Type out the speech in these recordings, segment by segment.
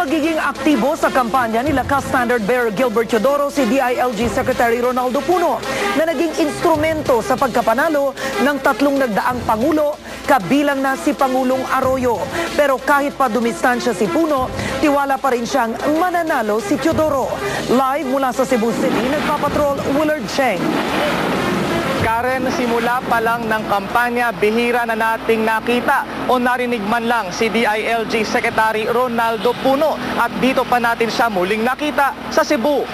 Magiging aktibo sa kampanya nila ka-standard bearer Gilbert Teodoro si DILG Secretary Ronaldo Puno na naging instrumento sa pagkapanalo ng 3 nagdaang Pangulo, kabilang na si Pangulong Arroyo. Pero kahit pa dumistansya si Puno, tiwala pa rin siyang mananalo si Teodoro. Live mula sa Cebu City, nagpapatrol Willard Cheng. Karen, simula pa lang ng kampanya, bihira na nating nakita o narinig man lang si DILG Secretary Ronaldo Puno at dito pa natin siya muling nakita sa Cebu.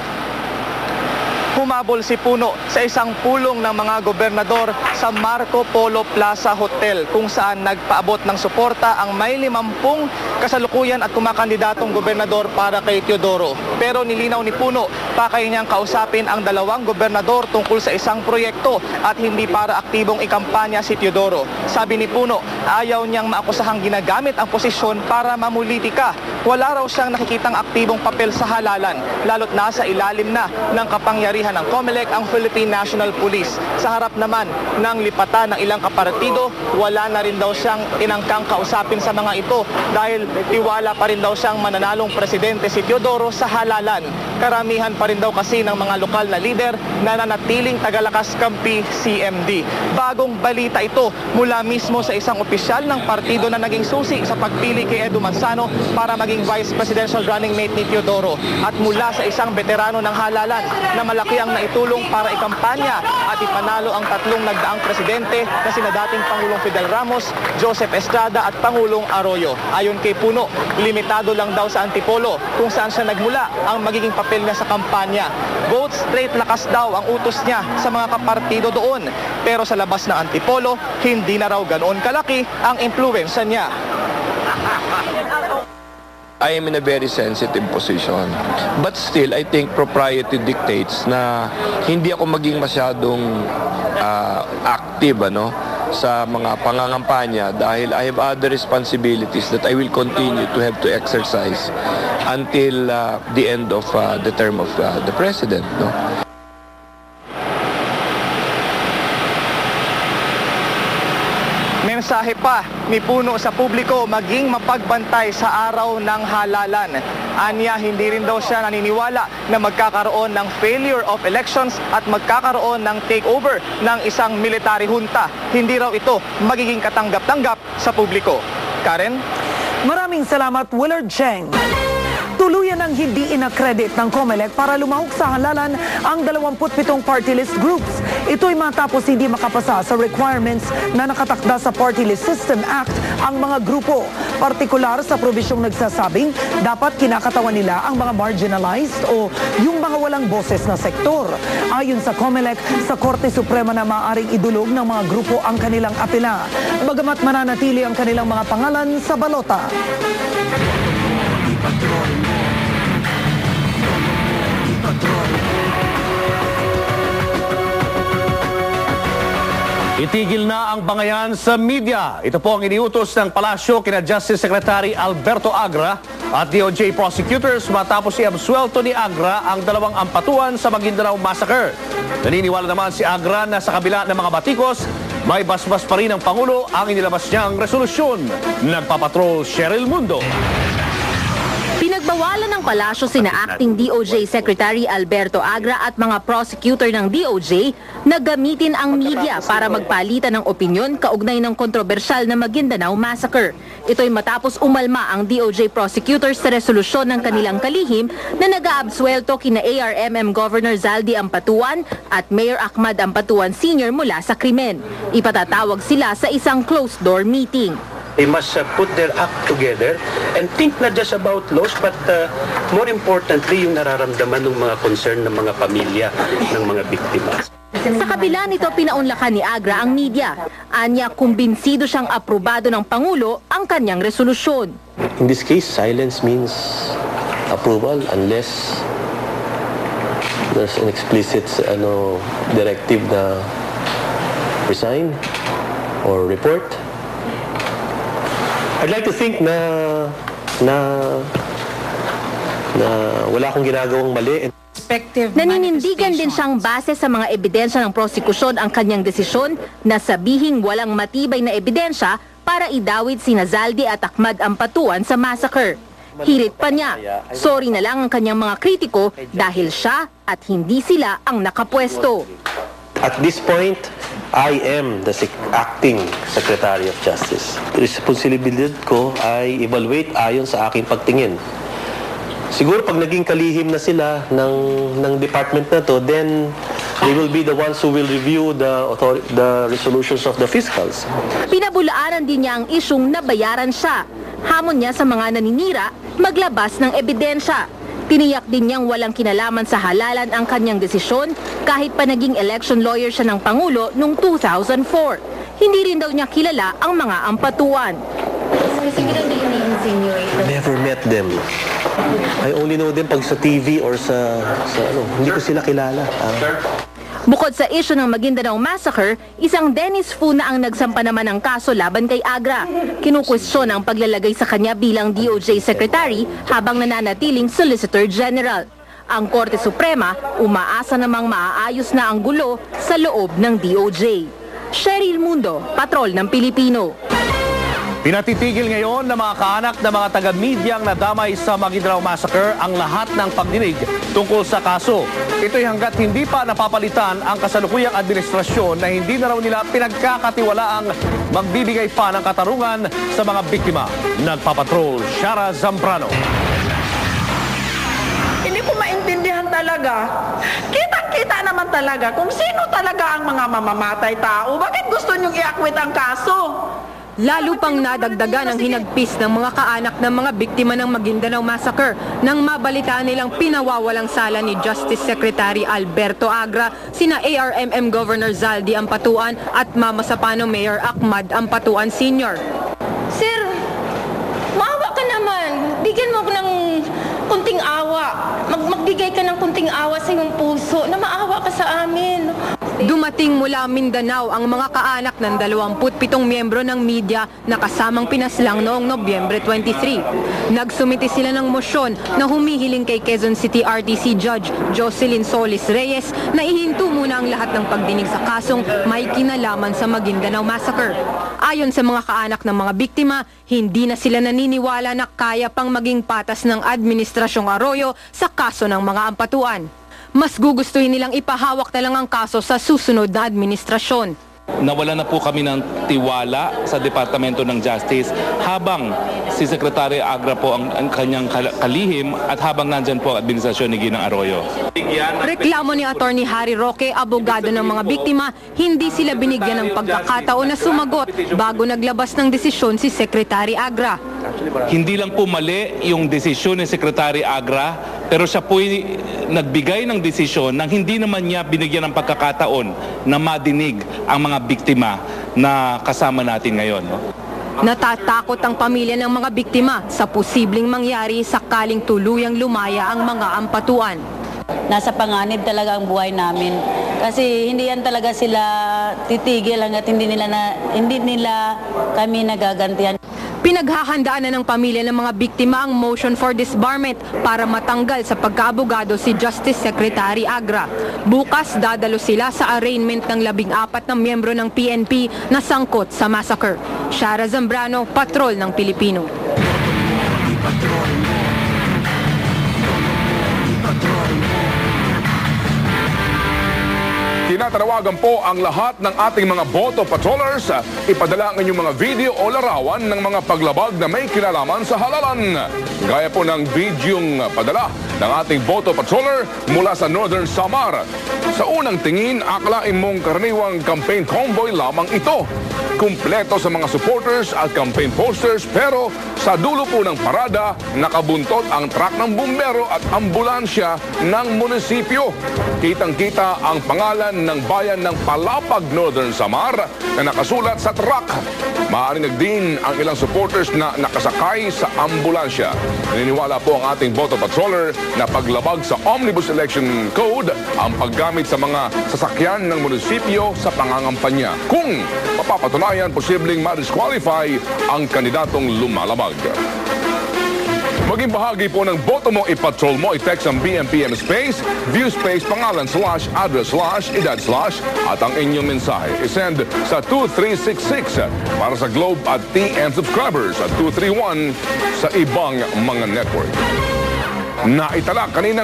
Humabol si Puno sa isang pulong ng mga gobernador sa Marco Polo Plaza Hotel kung saan nagpaabot ng suporta ang may 50 kasalukuyan at kumakandidatong gobernador para kay Teodoro. Pero nilinaw ni Puno, pakay niyang kausapin ang 2 gobernador tungkol sa isang proyekto at hindi para aktibong ikampanya si Teodoro. Sabi ni Puno, ayaw niyang maakusahang ginagamit ang posisyon para mamulitika. Wala raw siyang nakikitang aktibong papel sa halalan, lalo't nasa ilalim na ng kapangyarihan ng COMELEC ang Philippine National Police. Sa harap naman ng lipatan ng ilang kapartido, wala na rin daw siyang tinangkang kausapin sa mga ito dahil tiwala pa rin daw siyang mananalong presidente si Teodoro sa halalan. Karamihan pa rin daw kasi ng mga lokal na lider na nanatiling tagalakas kampi CMD. Bagong balita ito mula mismo sa isang opisyal ng partido na naging susi sa pagpili kay Edu Manzano para maging vice presidential running mate ni Teodoro at mula sa isang veterano ng halalan na malaki ang naitulong para ikampanya at ipanalo ang 3 nagdaang presidente na sina dating Pangulong Fidel Ramos, Joseph Estrada at Pangulong Arroyo. Ayon kay Puno, limitado lang daw sa Antipolo kung saan siya nagmula ang magiging papel niya sa kampanya. Vote straight lakas daw ang utos niya sa mga kapartido doon. Pero sa labas ng Antipolo, hindi na raw ganoon kalaki ang impluwensya niya. I am in a very sensitive position. But still, I think propriety dictates na hindi ako maging masyadong active sa mga pangangampanya dahil I have other responsibilities that I will continue to have to exercise until the end of the term of the President. Mensahe pa ni Puno sa publiko maging mapagbantay sa araw ng halalan. Anya, hindi rin daw siya naniniwala na magkakaroon ng failure of elections at magkakaroon ng takeover ng isang military junta. Hindi raw ito magiging katanggap-tanggap sa publiko. Karen? Maraming salamat, Willard Cheng. Tuluyan ang hindi inakredit ng COMELEC para lumahok sa halalan ang 27 party list groups. Ito'y matapos hindi makapasa sa requirements na nakatakda sa Party List System Act ang mga grupo. Partikular sa probisyong nagsasabing dapat kinakatawan nila ang mga marginalized o yung mga walang boses na sektor. Ayon sa COMELEC, sa Korte Suprema na maaaring idulog ng mga grupo ang kanilang apela, bagamat mananatili ang kanilang mga pangalan sa balota. Itigil na ang bangayan sa media. Ito po ang iniutos ng palasyo kina Justice Secretary Alberto Agra at DOJ prosecutors matapos i-absuelto ni Agra ang 2 ampatuan sa Maguindanao Massacre. Naniniwala naman si Agra na sa kabila ng mga batikos, may basbas pa rin ang Pangulo ang inilabas niyang resolusyon. Nagpapatrol Cheryl Mundo. Pinagbawalan ng palasyo sina Acting DOJ Secretary Alberto Agra at mga prosecutor ng DOJ na gamitin ang media para magpalitan ng opinyon kaugnay ng kontrobersyal na Maguindanao Massacre. Ito'y matapos umalma ang DOJ prosecutors sa resolusyon ng kanilang kalihim na nag-aabsuelto kina ARMM Governor Zaldi Ampatuan at Mayor Ahmad Ampatuan Sr. mula sa krimen. Ipatatawag sila sa isang closed-door meeting. They must put their act together and think not just about laws but more importantly yung nararamdaman ng mga concern ng mga pamilya ng mga biktima. Sa kabila nito, pinaunlakan ni Agra ang media. Anya, kumbinsido siyang aprobado ng Pangulo ang kanyang resolusyon. In this case, silence means approval unless there's an explicit directive na resign or report. I'd like to think na wala akong ginagawang mali. Naninindigan din siyang base sa mga ebidensya ng prosekusyon ang kanyang desisyon na sabihing walang matibay na ebidensya para idawit sina Zaldi at Ahmad Ampatuan sa massacre. Hirit pa niya, sorry na lang ang kanyang mga kritiko dahil siya at hindi sila ang nakapwesto. At this point, I am the acting Secretary of Justice. Responsibilidad ko ay evaluate ayon sa aking pagtingin. Siguro pag naging kalihim na sila ng department na to, then they will be the ones who will review the resolutions of the fiscals. Pinabulaanan din niya ang isyung nabayaran siya. Hamon niya sa mga naninira, maglabas ng ebidensya. Tiniyak din niyang walang kinalaman sa halalan ang kanyang desisyon kahit pa naging election lawyer siya ng Pangulo noong 2004. Hindi rin daw niya kilala ang mga ampatuan. Never met them. I only know them pag sa TV or sa hindi ko sila kilala. Bukod sa isyu ng Maguindanao Massacre, isang Dennis Fu na ang nagsampa naman ng kaso laban kay Agra. Kinukwestiyon ang paglalagay sa kanya bilang DOJ Secretary habang nananatiling Solicitor General. Ang Korte Suprema umaasa namang maaayos na ang gulo sa loob ng DOJ. Cheryl Mundo, Patrol ng Pilipino. Pinatitigil ngayon ng mga kaanak na mga taga-medyang nadamay sa Maguindanao Massacre ang lahat ng pagdinig tungkol sa kaso. Ito'y hanggat hindi pa napapalitan ang kasalukuyang administrasyon na hindi na raw nila pinagkakatiwalaang magbibigay pa ng katarungan sa mga biktima. Nagpapatrol, Shara Zambrano. Hindi ko maintindihan talaga. Kitang-kita naman talaga kung sino talaga ang mga mamamatay tao. Bakit gusto niyong i-acquit ang kaso? Lalo pang nadagdagan ang hinagpis ng mga kaanak ng mga biktima ng Maguindanao Massacre nang mabalitaan nilang pinawawalang sala ni Justice Secretary Alberto Agra, sina ARMM Governor Zaldi Ampatuan at Mama Sapano Mayor Ahmad Ampatuan Sr. Sir, maawa ka naman. Bigyan mo ako ng kunting awa. Magbigay ka ng kunting awa sa iyong puso na maawa ka sa amin. Dumating mula Mindanao ang mga kaanak ng 27 miyembro ng media na kasamang pinaslang noong Nobyembre 23. Nagsumiti sila ng mosyon na humihiling kay Quezon City RTC Judge Jocelyn Solis Reyes na ihinto muna ang lahat ng pagdinig sa kasong may kinalaman sa Maguindanao Massacre. Ayon sa mga kaanak ng mga biktima, hindi na sila naniniwala na kaya pang maging patas ng Administrasyong Arroyo sa kaso ng mga ampatuan. Mas gugustuhin nilang ipahawak na lang ang kaso sa susunod na administrasyon. Nawala na po kami ng tiwala sa Departamento ng Justice habang si Secretary Agra po ang kanyang kalihim at habang nandyan po ang administrasyon ni Ginang Arroyo. Reklamo ni Attorney Harry Roque, abogado ng mga biktima, hindi sila binigyan ng pagkakataon na sumagot bago naglabas ng desisyon si Secretary Agra. Hindi lang po mali yung desisyon ni Secretary Agra, pero siya po'y nagbigay ng desisyon nang hindi naman niya binigyan ng pagkakataon na madinig ang mga biktima na kasama natin ngayon. Natatakot ang pamilya ng mga biktima sa posibleng mangyari sakaling tuluyang lumaya ang mga ampatuan. Nasa panganib talaga ang buhay namin kasi hindi yan talaga sila titigil hanggat hindi nila kami nagagantihan. Pinaghahandaan na ng pamilya ng mga biktima ang motion for disbarment para matanggal sa pagkaabogado si Justice Secretary Agra. Bukas dadalo sila sa arraignment ng 14 na miyembro ng PNP na sangkot sa massacre. Shara Zambrano, Patrol ng Pilipino. Tinatawagan po ang lahat ng ating mga boto patrollers. Ipadala ang inyong mga video o larawan ng mga paglabag na may kinalaman sa halalan. Gaya po ng videong padala ng ating boto patroller mula sa Northern Samar. Sa unang tingin, akalain mong karaniwang campaign convoy lamang ito. Kumpleto sa mga supporters at campaign posters, pero sa dulo po ng parada, nakabuntot ang truck ng bumbero at ambulansya ng munisipyo. Kitang-kita ang pangalan ng bayan ng Palapag, Northern Samar na nakasulat sa truck. Maaaring din ang ilang supporters na nakasakay sa ambulansya. Naniniwala po ang ating boto patroller na paglabag sa Omnibus Election Code ang paggamit sa mga sasakyan ng munisipyo sa pangangampanya. Kung mapapatunayan, posibleng ma-disqualify ang kandidatong lumalabag. Maging bahagi po ng boto mo, ipatrol mo, i-text ang BMPM space, view space, pangalan / address / edad / at ang inyong mensahe. I-send sa 2366 para sa Globe at TN subscribers at 231 sa ibang mga network. Naitala kanina